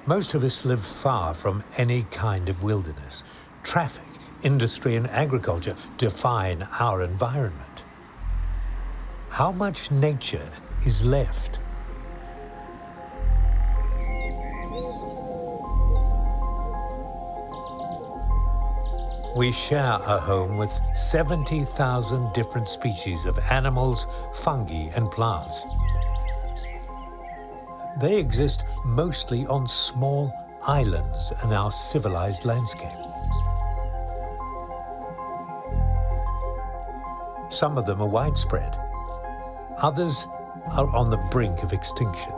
Most of us live far from any kind of wilderness. Traffic, industry and agriculture define our environment. How much nature is left? We share a home with 70,000 different species of animals, fungi and plants. They exist mostly on small islands in our civilized landscape. Some of them are widespread. Others are on the brink of extinction.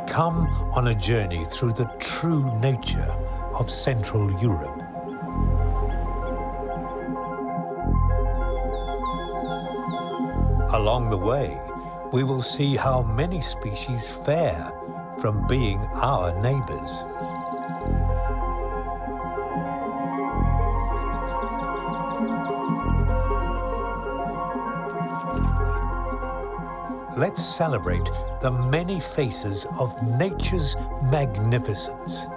Come on a journey through the true nature of Central Europe. Along the way, we will see how many species fare from being our neighbors. Let's celebrate the many faces of nature's magnificence.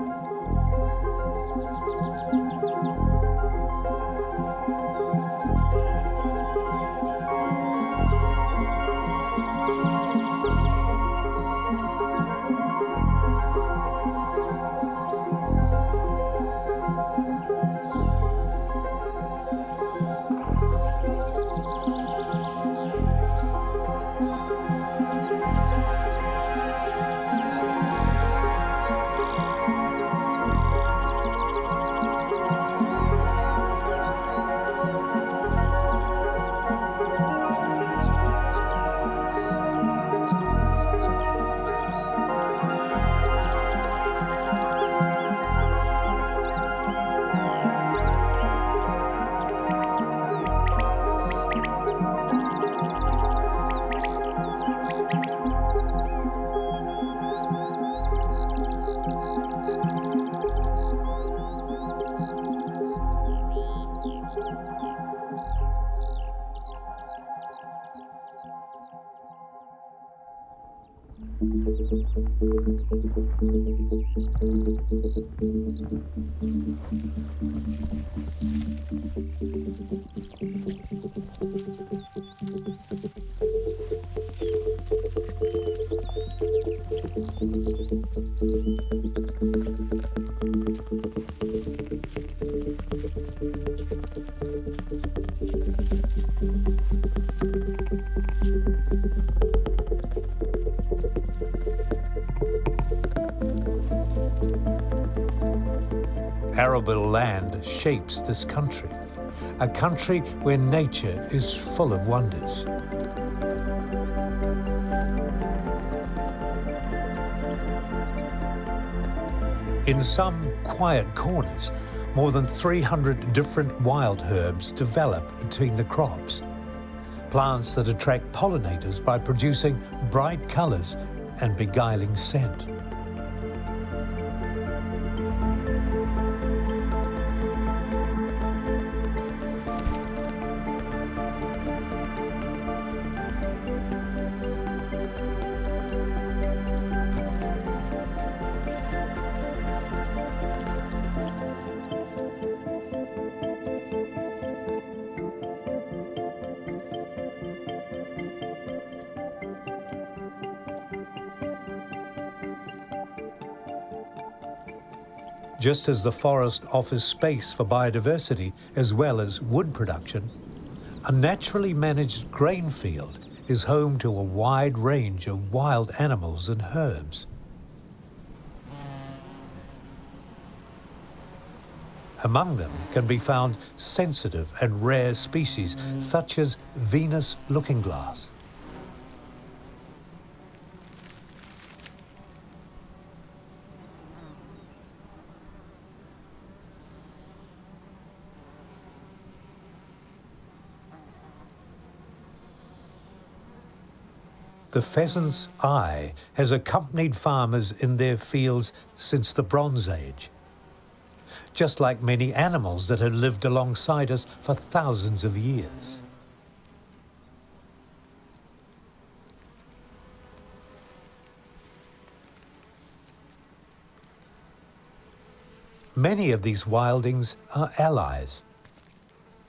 Arable land shapes this country, a country where nature is full of wonders. In some quiet corners, more than 300 different wild herbs develop between the crops. Plants that attract pollinators by producing bright colors and beguiling scent. Just as the forest offers space for biodiversity as well as wood production, a naturally managed grain field is home to a wide range of wild animals and herbs. Among them can be found sensitive and rare species such as Venus looking-glass. The pheasant's eye has accompanied farmers in their fields since the Bronze Age, just like many animals that have lived alongside us for thousands of years. Many of these wildings are allies,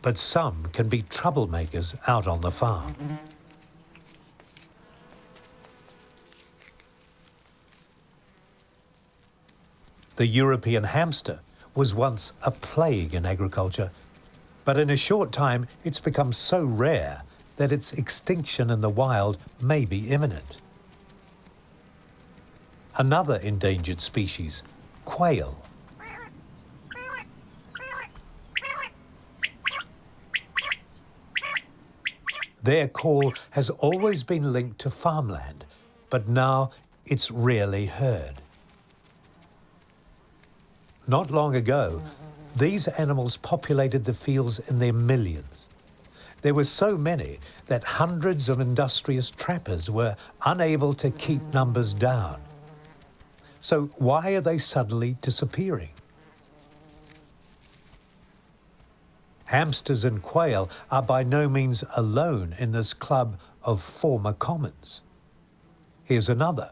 but some can be troublemakers out on the farm. The European hamster was once a plague in agriculture, but in a short time it's become so rare that its extinction in the wild may be imminent. Another endangered species, quail. Their call has always been linked to farmland, but now it's rarely heard. Not long ago, these animals populated the fields in their millions. There were so many that hundreds of industrious trappers were unable to keep numbers down. So why are they suddenly disappearing? Hamsters and quail are by no means alone in this club of former commons. Here's another.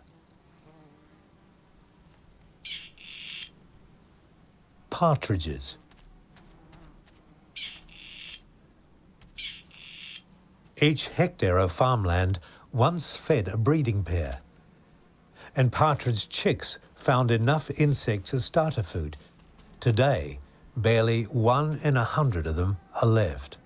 Partridges. Each hectare of farmland once fed a breeding pair, and partridge chicks found enough insects as starter food. Today, barely 1 in 100 of them are left.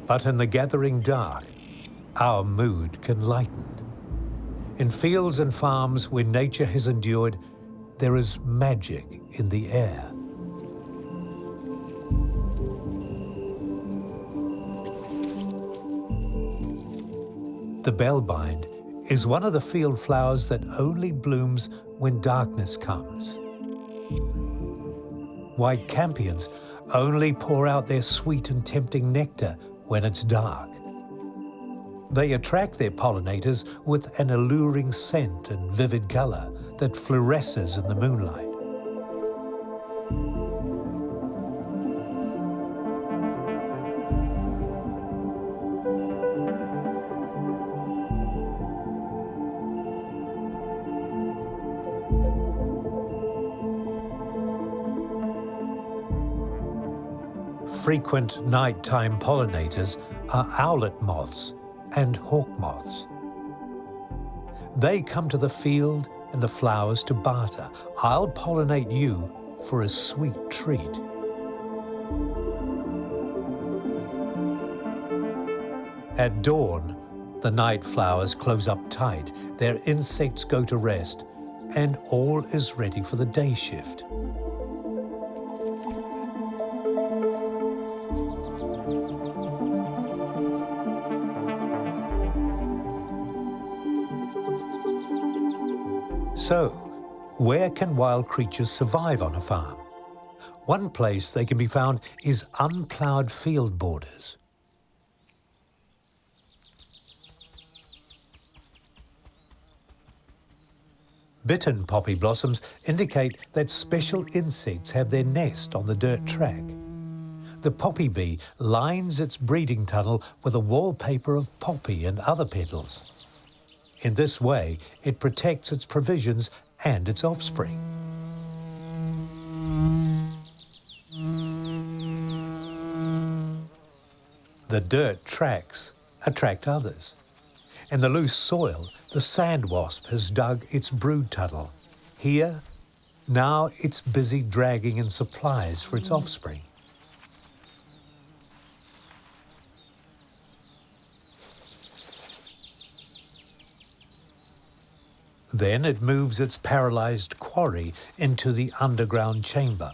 But in the gathering dark, our mood can lighten. In fields and farms where nature has endured, there is magic in the air. The bellbind is one of the field flowers that only blooms when darkness comes. White campions only pour out their sweet and tempting nectar when it's dark. They attract their pollinators with an alluring scent and vivid colour that fluoresces in the moonlight. Frequent nighttime pollinators are owlet moths and hawk moths. They come to the field and the flowers to barter. I'll pollinate you for a sweet treat. At dawn, the night flowers close up tight, their insects go to rest, and all is ready for the day shift. So, where can wild creatures survive on a farm? One place they can be found is unploughed field borders. Bitten poppy blossoms indicate that special insects have their nest on the dirt track. The poppy bee lines its breeding tunnel with a wallpaper of poppy and other petals. In this way, it protects its provisions and its offspring. The dirt tracks attract others. In the loose soil, the sand wasp has dug its brood tunnel. Here, now it's busy dragging in supplies for its offspring. Then it moves its paralyzed quarry into the underground chamber.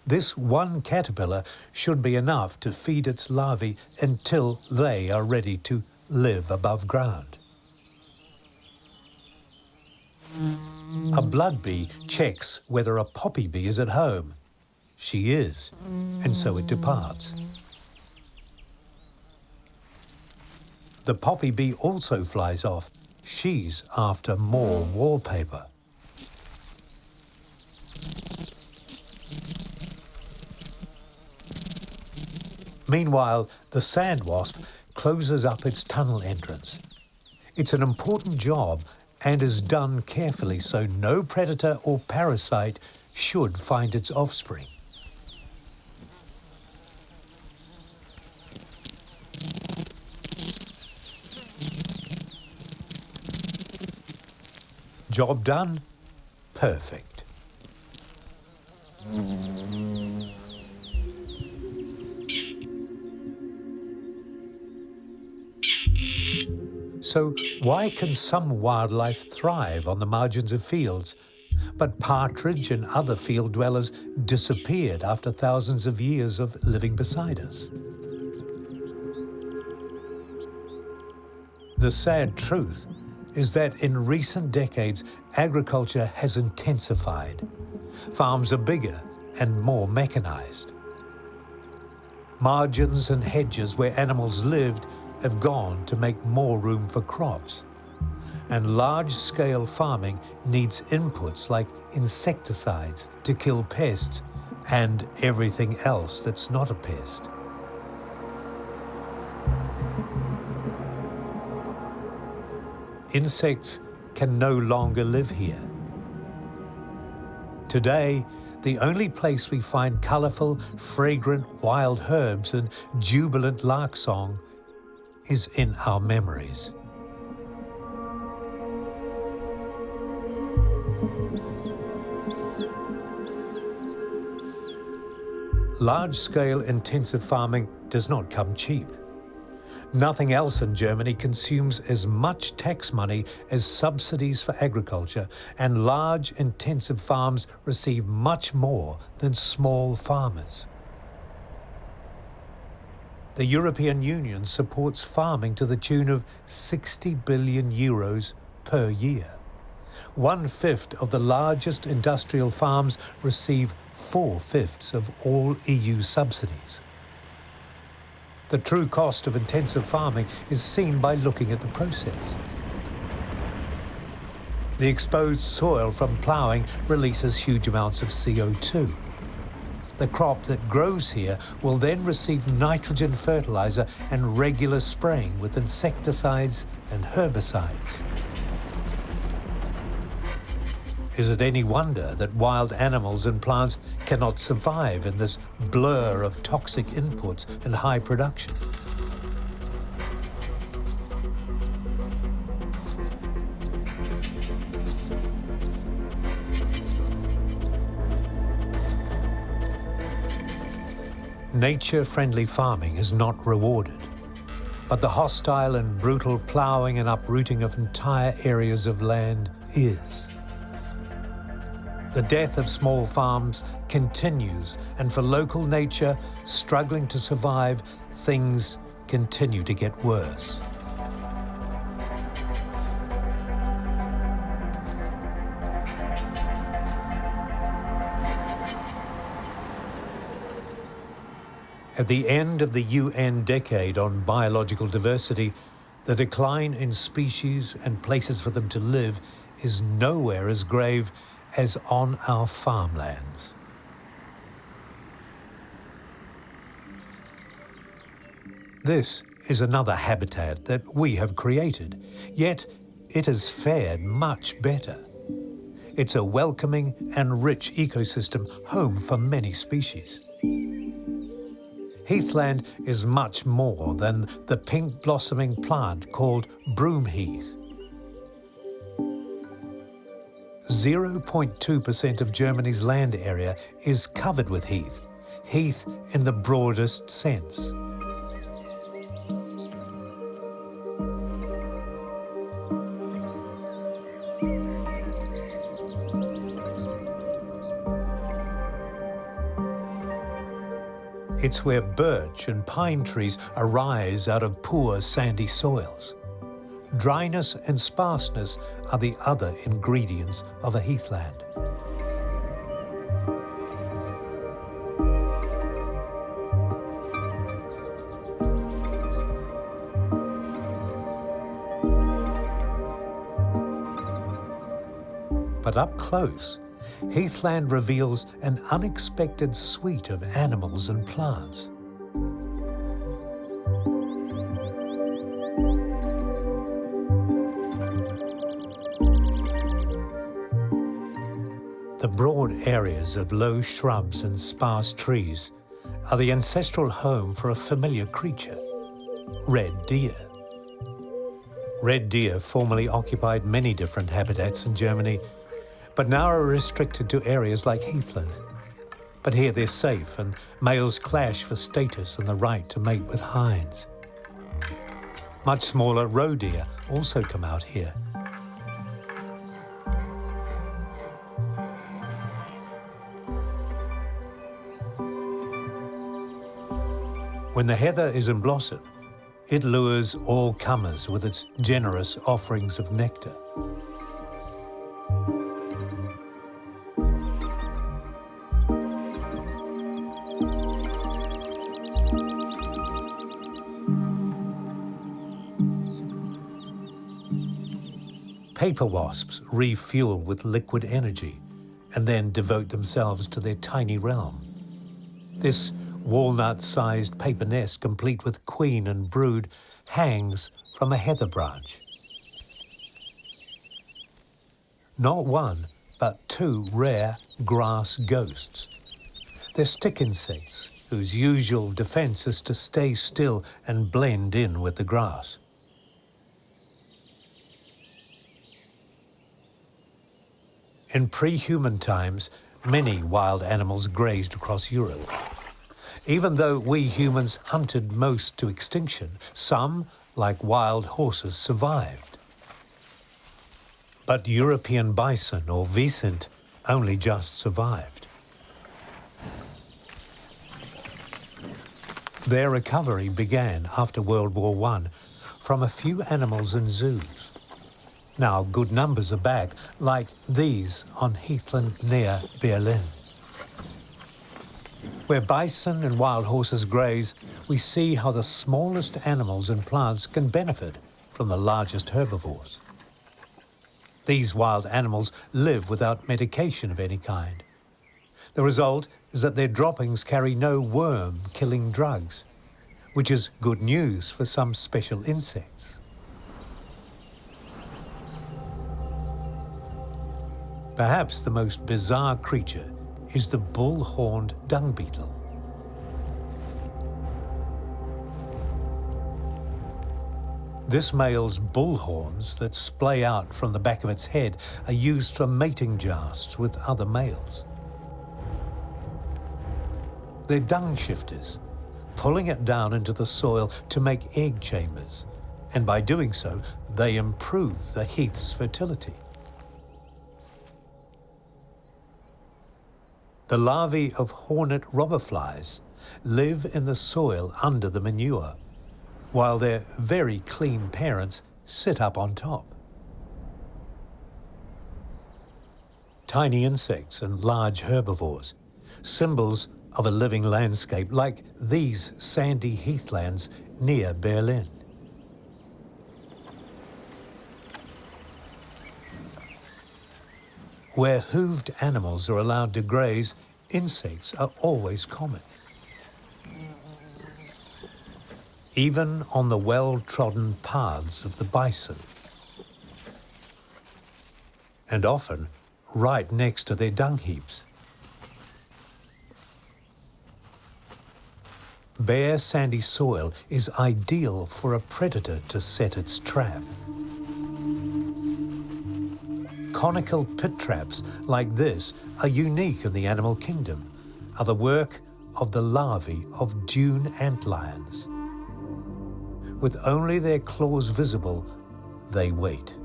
This one caterpillar should be enough to feed its larvae until they are ready to live above ground. A blood bee checks whether a poppy bee is at home. She is, and so it departs. The poppy bee also flies off. She's after more wallpaper. Meanwhile, the sand wasp closes up its tunnel entrance. It's an important job and is done carefully so no predator or parasite should find its offspring. Job done? Perfect. So why can some wildlife thrive on the margins of fields, but partridge and other field dwellers disappeared after thousands of years of living beside us? The sad truth is that in recent decades, agriculture has intensified. Farms are bigger and more mechanized. Margins and hedges where animals lived have gone to make more room for crops. And large-scale farming needs inputs like insecticides to kill pests and everything else that's not a pest. Insects can no longer live here. Today, the only place we find colourful, fragrant wild herbs and jubilant lark song is in our memories. Large-scale intensive farming does not come cheap. Nothing else in Germany consumes as much tax money as subsidies for agriculture, and large intensive farms receive much more than small farmers. The European Union supports farming to the tune of 60 billion euros per year. 1/5 of the largest industrial farms receive 4/5 of all EU subsidies. The true cost of intensive farming is seen by looking at the process. The exposed soil from ploughing releases huge amounts of CO2. The crop that grows here will then receive nitrogen fertilizer and regular spraying with insecticides and herbicides. Is it any wonder that wild animals and plants cannot survive in this blur of toxic inputs and high production? Nature-friendly farming is not rewarded, but the hostile and brutal ploughing and uprooting of entire areas of land is. The death of small farms continues, and for local nature struggling to survive, things continue to get worse. At the end of the UN decade on biological diversity, the decline in species and places for them to live is nowhere as grave as on our farmlands. This is another habitat that we have created, yet it has fared much better. It's a welcoming and rich ecosystem, home for many species. Heathland is much more than the pink blossoming plant called broomheath. 0.2% of Germany's land area is covered with heath, heath in the broadest sense. It's where birch and pine trees arise out of poor sandy soils. Dryness and sparseness are the other ingredients of a heathland. But up close, Heathland reveals an unexpected suite of animals and plants. broad areas of low shrubs and sparse trees are the ancestral home for a familiar creature, red deer. Red deer formerly occupied many different habitats in Germany, but now are restricted to areas like Heathland. But here they're safe, and males clash for status and the right to mate with hinds. Much smaller roe deer also come out here. When the heather is in blossom, it lures all comers with its generous offerings of nectar. Paper wasps refuel with liquid energy and then devote themselves to their tiny realm. This walnut-sized paper nest, complete with queen and brood, hangs from a heather branch. Not one, but two rare grass ghosts. They're stick insects whose usual defense is to stay still and blend in with the grass. In pre-human times, many wild animals grazed across Europe. Even though we humans hunted most to extinction, some, like wild horses, survived. But European bison, or Wiesent, only just survived. Their recovery began after World War I from a few animals in zoos. Now good numbers are back, like these on Heathland near Berlin. Where bison and wild horses graze, we see how the smallest animals and plants can benefit from the largest herbivores. These wild animals live without medication of any kind. The result is that their droppings carry no worm-killing drugs, which is good news for some special insects. Perhaps the most bizarre creature is the bull-horned dung beetle. This male's bullhorns that splay out from the back of its head are used for mating jousts with other males. They're dung shifters, pulling it down into the soil to make egg chambers, and by doing so, they improve the heath's fertility. The larvae of hornet robberflies live in the soil under the manure, while their very clean parents sit up on top. Tiny insects and large herbivores, symbols of a living landscape like these sandy heathlands near Berlin. Where hooved animals are allowed to graze, insects are always common. Even on the well-trodden paths of the bison. And often right next to their dung heaps. Bare sandy soil is ideal for a predator to set its trap. Conical pit traps like this are unique in the animal kingdom, are the work of the larvae of dune antlions. With only their claws visible, they wait.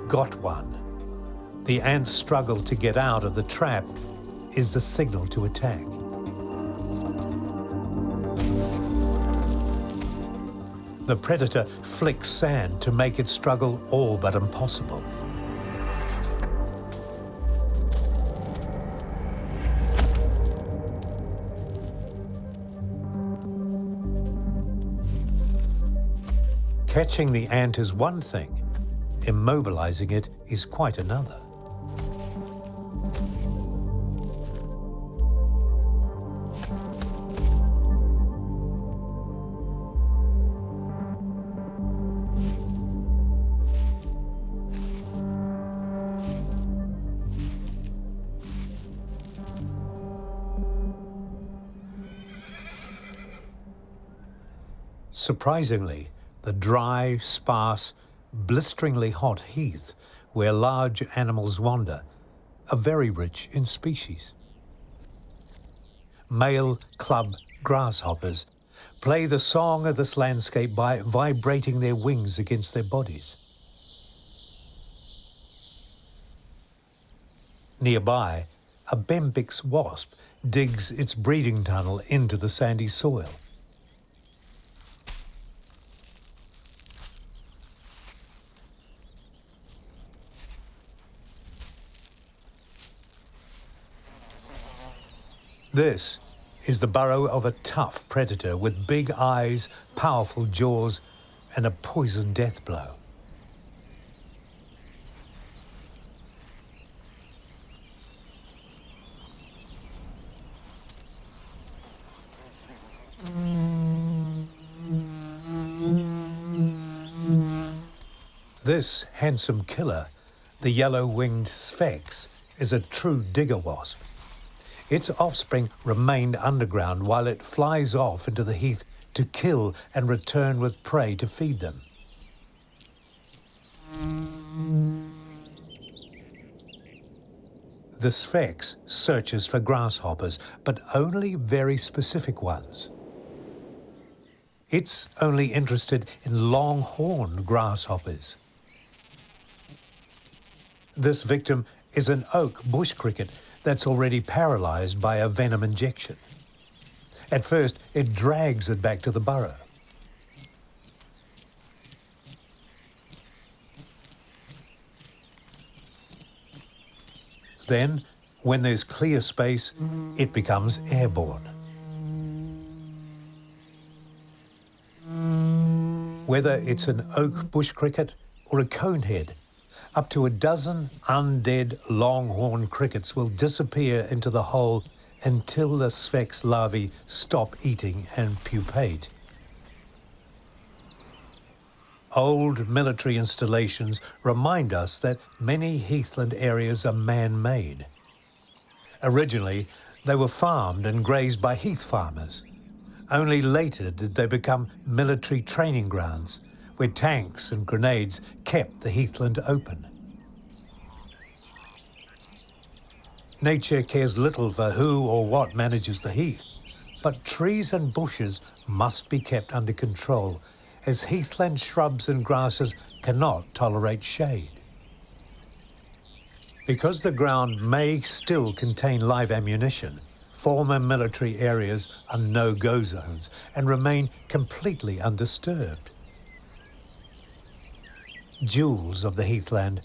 Got one. The ant's struggle to get out of the trap is the signal to attack. The predator flicks sand to make its struggle all but impossible. Catching the ant is one thing, immobilizing it is quite another. Surprisingly, the dry, sparse, blisteringly hot heath where large animals wander are very rich in species. Male club grasshoppers play the song of this landscape by vibrating their wings against their bodies. Nearby, a Bembix wasp digs its breeding tunnel into the sandy soil. This is the burrow of a tough predator with big eyes, powerful jaws, and a poison death blow. This handsome killer, the yellow-winged sphex, is a true digger wasp. Its offspring remained underground while it flies off into the heath to kill and return with prey to feed them. The sphex searches for grasshoppers, but only very specific ones. It's only interested in longhorn grasshoppers. This victim is an oak bush cricket that's already paralysed by a venom injection. At first, it drags it back to the burrow. Then, when there's clear space, it becomes airborne. Whether it's an oak bush cricket or a conehead, up to a dozen undead longhorn crickets will disappear into the hole until the sphex larvae stop eating and pupate. Old military installations remind us that many heathland areas are man-made. Originally, they were farmed and grazed by heath farmers. Only later did they become military training grounds, where tanks and grenades kept the heathland open. Nature cares little for who or what manages the heath, but trees and bushes must be kept under control, as heathland shrubs and grasses cannot tolerate shade. Because the ground may still contain live ammunition, former military areas are no-go zones and remain completely undisturbed. Jewels of the heathland,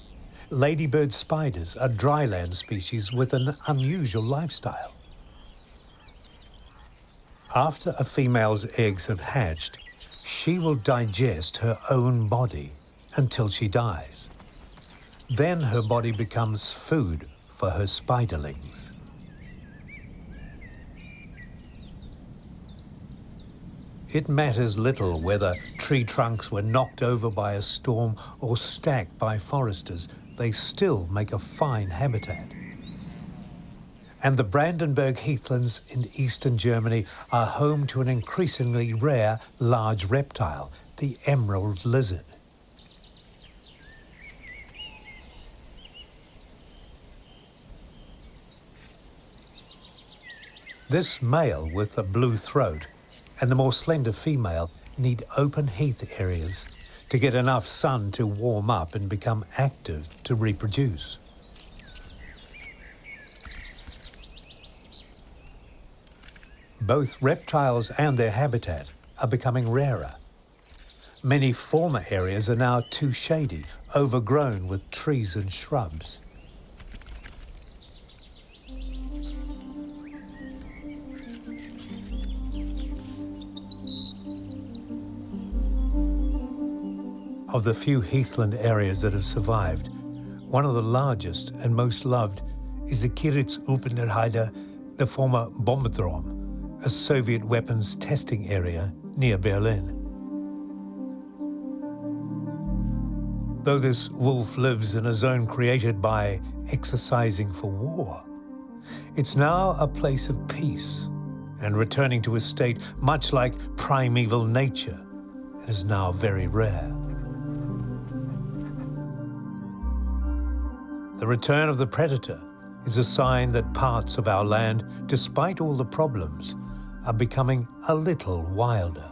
ladybird spiders are dryland species with an unusual lifestyle. After a female's eggs have hatched, she will digest her own body until she dies. Then her body becomes food for her spiderlings. It matters little whether tree trunks were knocked over by a storm or stacked by foresters, they still make a fine habitat. And the Brandenburg heathlands in eastern Germany are home to an increasingly rare large reptile, the emerald lizard. This male with a blue throat and the more slender female need open heath areas to get enough sun to warm up and become active to reproduce. Both reptiles and their habitat are becoming rarer. Many former areas are now too shady, overgrown with trees and shrubs. Of the few heathland areas that have survived, one of the largest and most loved is the Kiritz-Upenerheide, the former Bombodrom, a Soviet weapons testing area near Berlin. Though this wolf lives in a zone created by exercising for war, it's now a place of peace and returning to a state much like primeval nature, and is now very rare. The return of the predator is a sign that parts of our land, despite all the problems, are becoming a little wilder.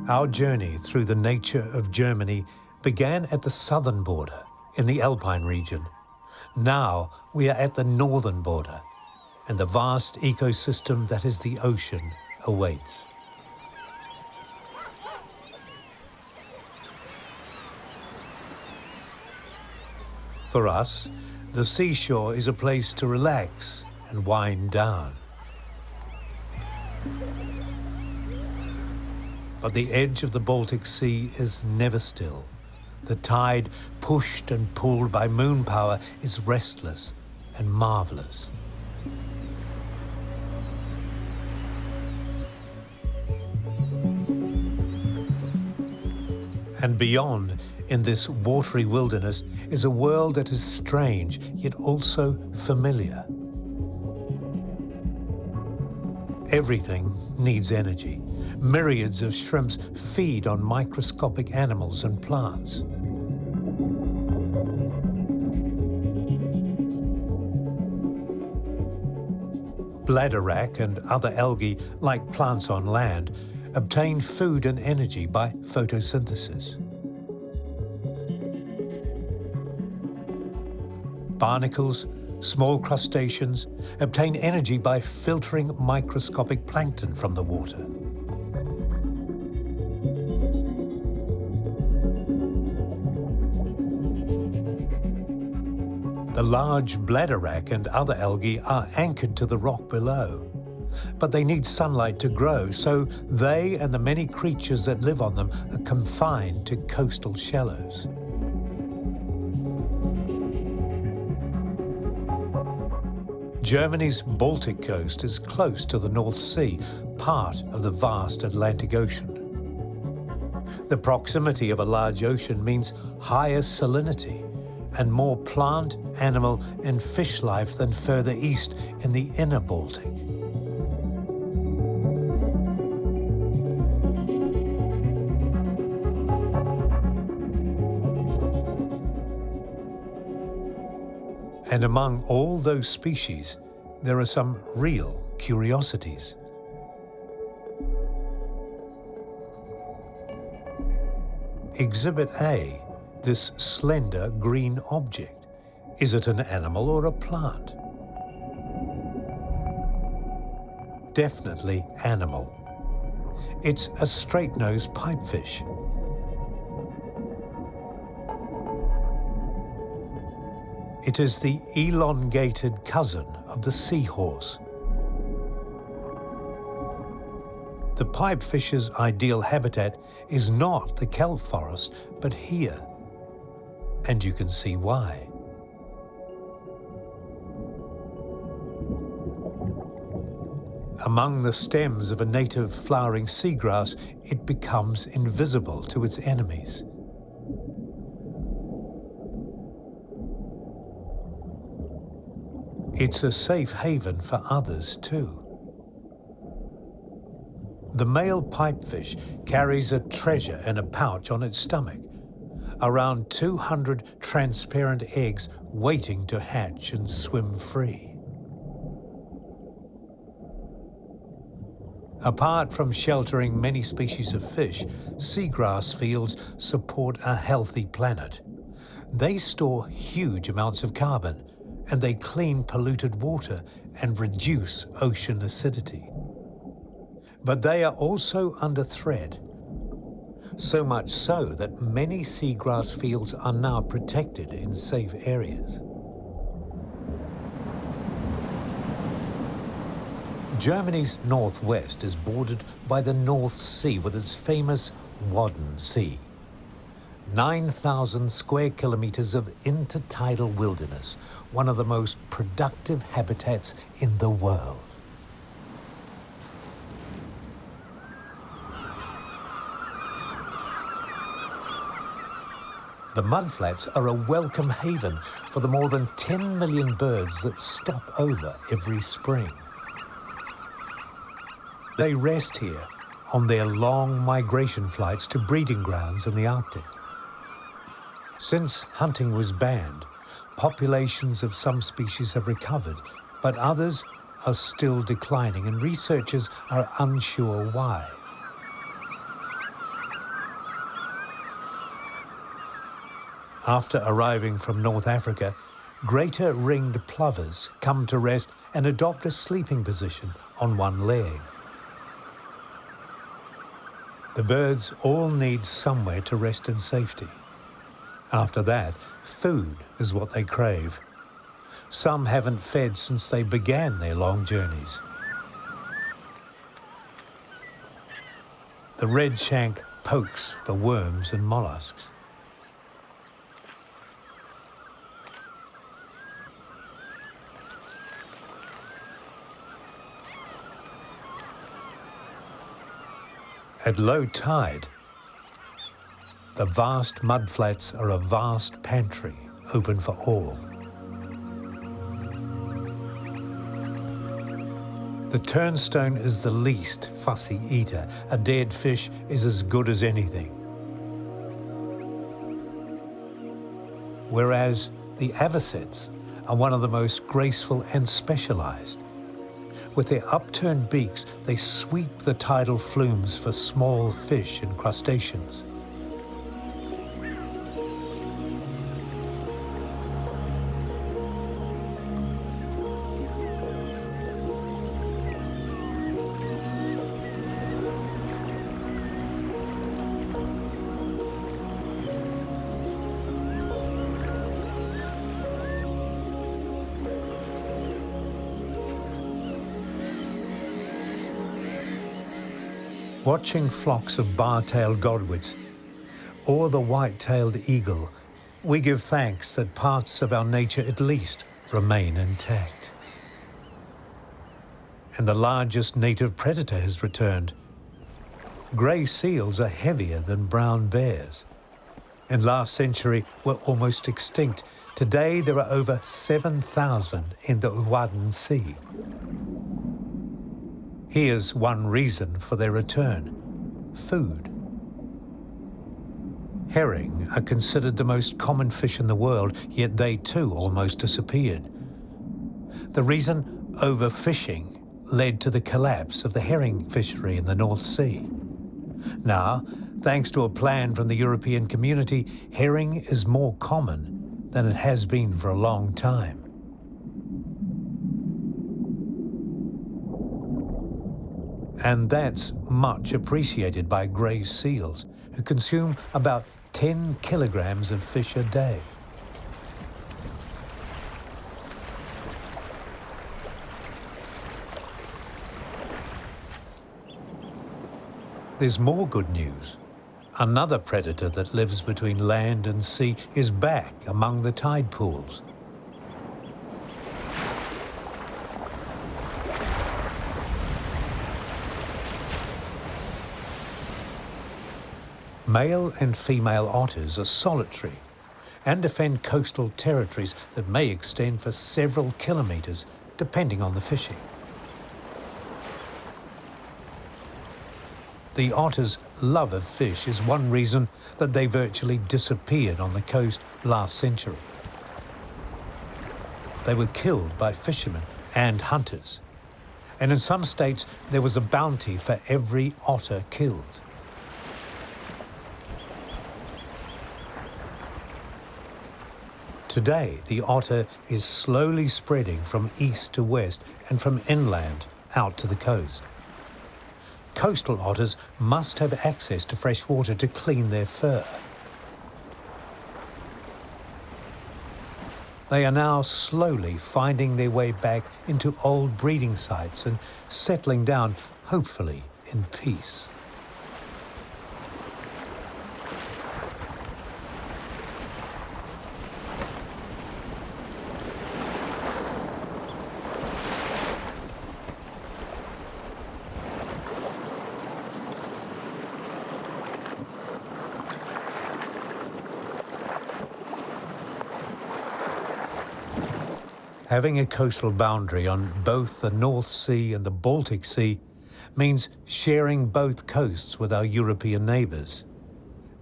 Our journey through the nature of Germany began at the southern border in the Alpine region. Now we are at the northern border, and the vast ecosystem that is the ocean awaits. For us, the seashore is a place to relax and wind down. But the edge of the Baltic Sea is never still. The tide, pushed and pulled by moon power, is restless and marvelous. And beyond, in this watery wilderness, is a world that is strange, yet also familiar. Everything needs energy. Myriads of shrimps feed on microscopic animals and plants. Bladderwrack and other algae, like plants on land, obtain food and energy by photosynthesis. Barnacles, small crustaceans, obtain energy by filtering microscopic plankton from the water. The large bladderwrack and other algae are anchored to the rock below, but they need sunlight to grow, so they and the many creatures that live on them are confined to coastal shallows. Germany's Baltic coast is close to the North Sea, part of the vast Atlantic Ocean. The proximity of a large ocean means higher salinity and more plant, animal and fish life than further east in the inner Baltic. And among all those species, there are some real curiosities. Exhibit A, this slender green object. Is it an animal or a plant? Definitely animal. It's a straight-nosed pipefish. It is the elongated cousin of the seahorse. The pipefish's ideal habitat is not the kelp forest, but here. And you can see why. Among the stems of a native flowering seagrass, it becomes invisible to its enemies. It's a safe haven for others too. The male pipefish carries a treasure in a pouch on its stomach, around 200 transparent eggs waiting to hatch and swim free. Apart from sheltering many species of fish, seagrass fields support a healthy planet. They store huge amounts of carbon, and they clean polluted water and reduce ocean acidity. But they are also under threat, so much so that many seagrass fields are now protected in safe areas. Germany's northwest is bordered by the North Sea with its famous Wadden Sea. 9,000 square kilometers of intertidal wilderness, one of the most productive habitats in the world. The mudflats are a welcome haven for the more than 10 million birds that stop over every spring. They rest here on their long migration flights to breeding grounds in the Arctic. Since hunting was banned, populations of some species have recovered, but others are still declining, and researchers are unsure why. After arriving from North Africa, greater ringed plovers come to rest and adopt a sleeping position on one leg. The birds all need somewhere to rest in safety. After that, food is what they crave. Some haven't fed since they began their long journeys. The redshank pokes for worms and mollusks. At low tide, the vast mudflats are a vast pantry open for all. The turnstone is the least fussy eater. A dead fish is as good as anything. Whereas the avocets are one of the most graceful and specialized. With their upturned beaks, they sweep the tidal flumes for small fish and crustaceans. Watching flocks of bar-tailed godwits or the white-tailed eagle, we give thanks that parts of our nature at least remain intact. And the largest native predator has returned. Grey seals are heavier than brown bears, and last century were almost extinct. Today there are over 7,000 in the Wadden Sea. Here's one reason for their return: food. Herring are considered the most common fish in the world, yet they too almost disappeared. The reason? Overfishing led to the collapse of the herring fishery in the North Sea. Now, thanks to a plan from the European community, herring is more common than it has been for a long time. And that's much appreciated by grey seals, who consume about 10 kilograms of fish a day. There's more good news. Another predator that lives between land and sea is back among the tide pools. Male and female otters are solitary and defend coastal territories that may extend for several kilometres, depending on the fishing. The otter's love of fish is one reason that they virtually disappeared on the coast last century. They were killed by fishermen and hunters, and in some states there was a bounty for every otter killed. Today, the otter is slowly spreading from east to west and from inland out to the coast. Coastal otters must have access to fresh water to clean their fur. They are now slowly finding their way back into old breeding sites and settling down, hopefully, in peace. Having a coastal boundary on both the North Sea and the Baltic Sea means sharing both coasts with our European neighbours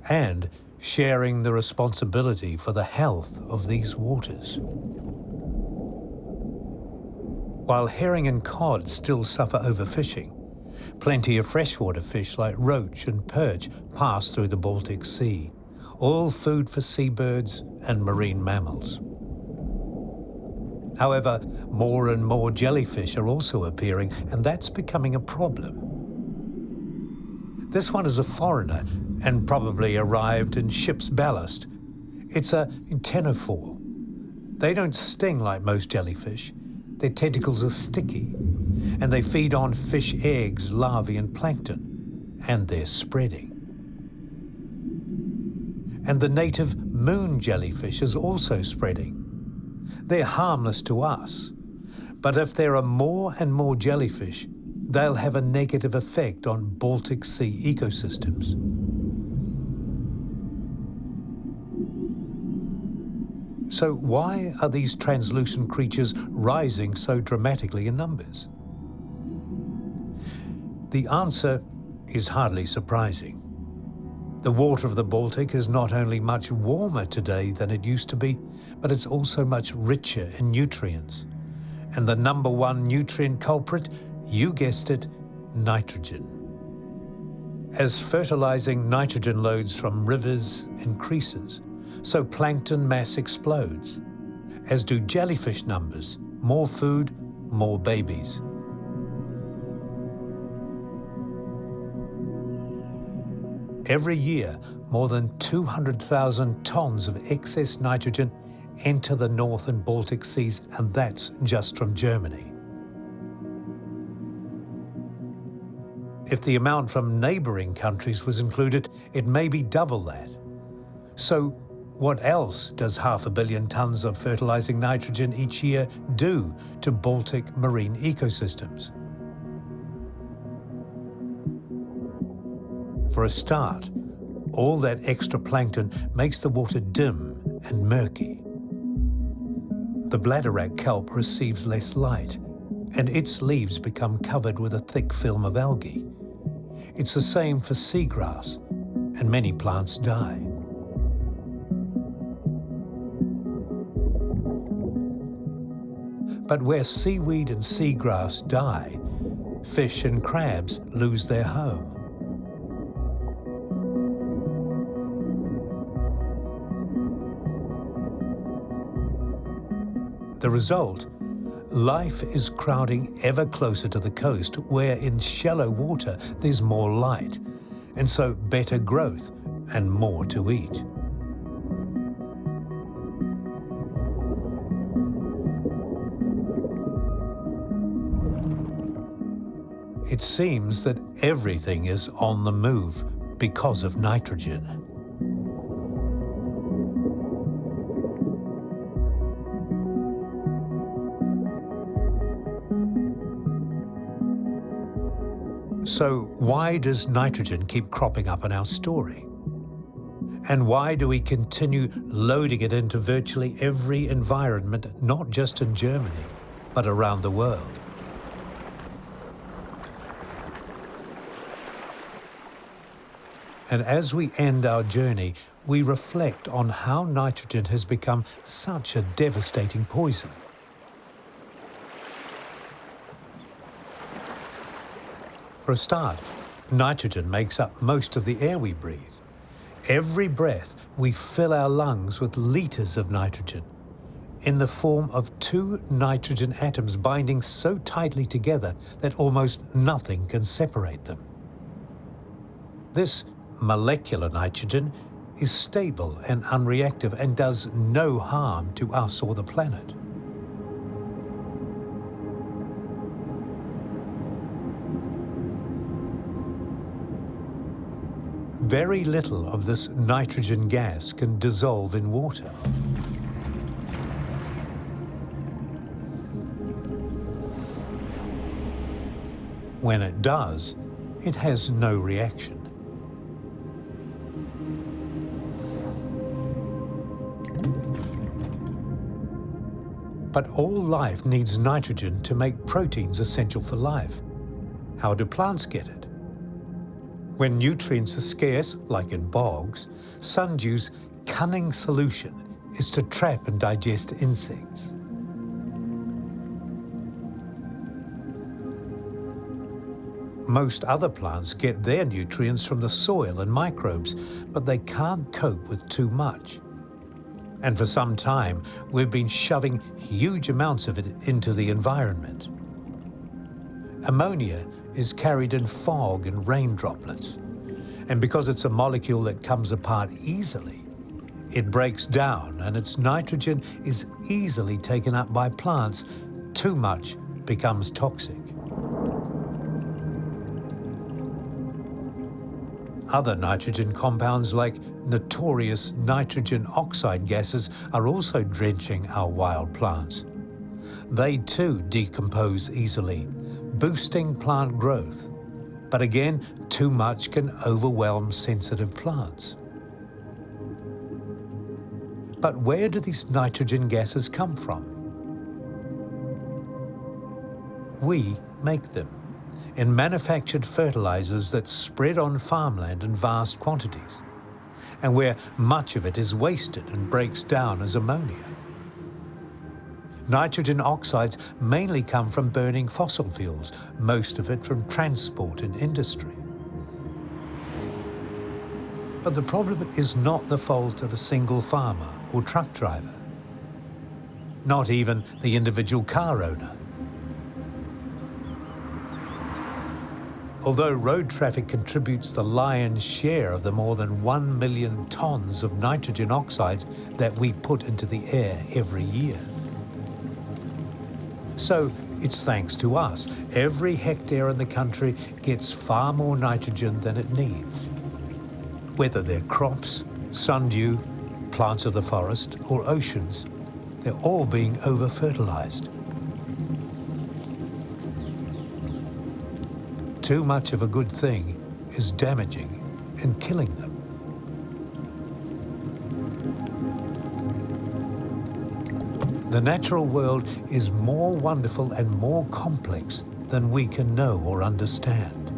and sharing the responsibility for the health of these waters. While herring and cod still suffer overfishing, plenty of freshwater fish like roach and perch pass through the Baltic Sea, all food for seabirds and marine mammals. However, more and more jellyfish are also appearing, and that's becoming a problem. This one is a foreigner and probably arrived in ship's ballast. It's a ctenophore. They don't sting like most jellyfish. Their tentacles are sticky, and they feed on fish eggs, larvae and plankton, and they're spreading. And the native moon jellyfish is also spreading. They're harmless to us, but if there are more and more jellyfish, they'll have a negative effect on Baltic Sea ecosystems. So why are these translucent creatures rising so dramatically in numbers? The answer is hardly surprising. The water of the Baltic is not only much warmer today than it used to be, but it's also much richer in nutrients. And the number one nutrient culprit, you guessed it, nitrogen. As fertilizing nitrogen loads from rivers increases, so plankton mass explodes, as do jellyfish numbers. More food, more babies. Every year, more than 200,000 tons of excess nitrogen enter the North and Baltic Seas, and that's just from Germany. If the amount from neighbouring countries was included, it may be double that. So what else does 500 million tonnes of fertilising nitrogen each year do to Baltic marine ecosystems? For a start, all that extra plankton makes the water dim and murky. The bladderwrack kelp receives less light, and its leaves become covered with a thick film of algae. It's the same for seagrass, and many plants die. But where seaweed and seagrass die, fish and crabs lose their home. The result? Life is crowding ever closer to the coast, where in shallow water there's more light, and so better growth and more to eat. It seems that everything is on the move because of nitrogen. So why does nitrogen keep cropping up in our story? And why do we continue loading it into virtually every environment, not just in Germany, but around the world? And as we end our journey, we reflect on how nitrogen has become such a devastating poison. For a start, nitrogen makes up most of the air we breathe. Every breath, we fill our lungs with litres of nitrogen in the form of 2 nitrogen atoms binding so tightly together that almost nothing can separate them. This molecular nitrogen is stable and unreactive and does no harm to us or the planet. Very little of this nitrogen gas can dissolve in water. When it does, it has no reaction. But all life needs nitrogen to make proteins essential for life. How do plants get it? When nutrients are scarce, like in bogs, sundew's cunning solution is to trap and digest insects. Most other plants get their nutrients from the soil and microbes, but they can't cope with too much. And for some time, we've been shoving huge amounts of it into the environment. Ammonia is carried in fog and rain droplets. And because it's a molecule that comes apart easily, it breaks down and its nitrogen is easily taken up by plants. Too much becomes toxic. Other nitrogen compounds like notorious nitrogen oxide gases are also drenching our wild plants. They too decompose easily, boosting plant growth. But again, too much can overwhelm sensitive plants. But where do these nitrogen gases come from? We make them in manufactured fertilizers that spread on farmland in vast quantities, and where much of it is wasted and breaks down as ammonia. Nitrogen oxides mainly come from burning fossil fuels, most of it from transport and industry. But the problem is not the fault of a single farmer or truck driver, not even the individual car owner. Although road traffic contributes the lion's share of the more than 1 million tons of nitrogen oxides that we put into the air every year. So it's thanks to us. Every hectare in the country gets far more nitrogen than it needs. Whether they're crops, sundew, plants of the forest, or oceans, they're all being over-fertilized. Too much of a good thing is damaging and killing them. The natural world is more wonderful and more complex than we can know or understand.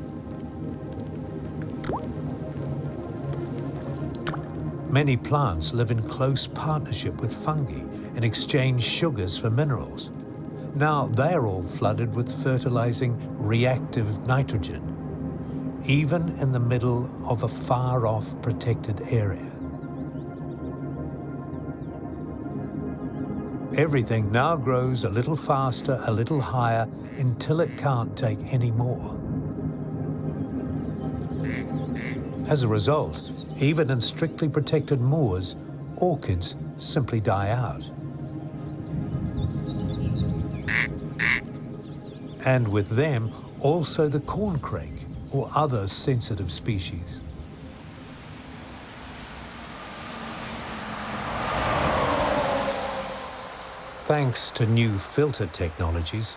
Many plants live in close partnership with fungi and exchange sugars for minerals. Now they're all flooded with fertilizing reactive nitrogen, even in the middle of a far-off protected area. Everything now grows a little faster, a little higher, until it can't take any more. As a result, even in strictly protected moors, orchids simply die out. And with them, also the corncrake or other sensitive species. Thanks to new filter technologies,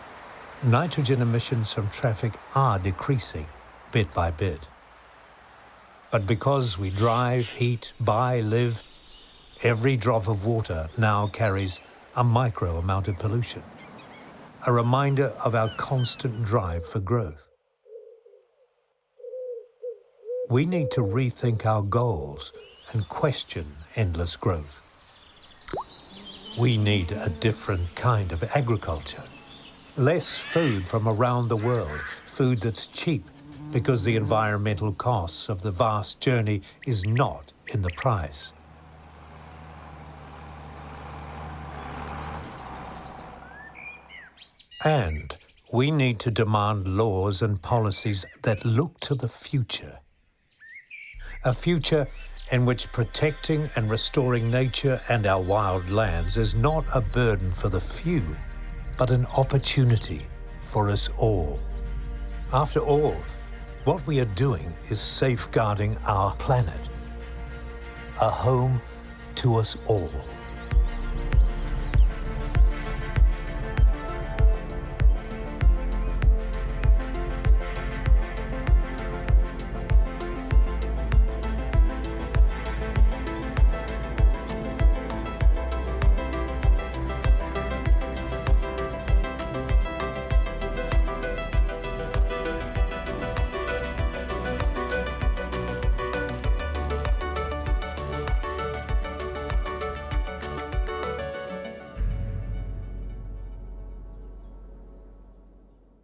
nitrogen emissions from traffic are decreasing bit by bit. But because we drive, heat, buy, live, every drop of water now carries a micro amount of pollution, a reminder of our constant drive for growth. We need to rethink our goals and question endless growth. We need a different kind of agriculture. Less food from around the world, food that's cheap because the environmental costs of the vast journey is not in the price. And we need to demand laws and policies that look to the future. A future in which protecting and restoring nature and our wild lands is not a burden for the few, but an opportunity for us all. After all, what we are doing is safeguarding our planet, a home to us all.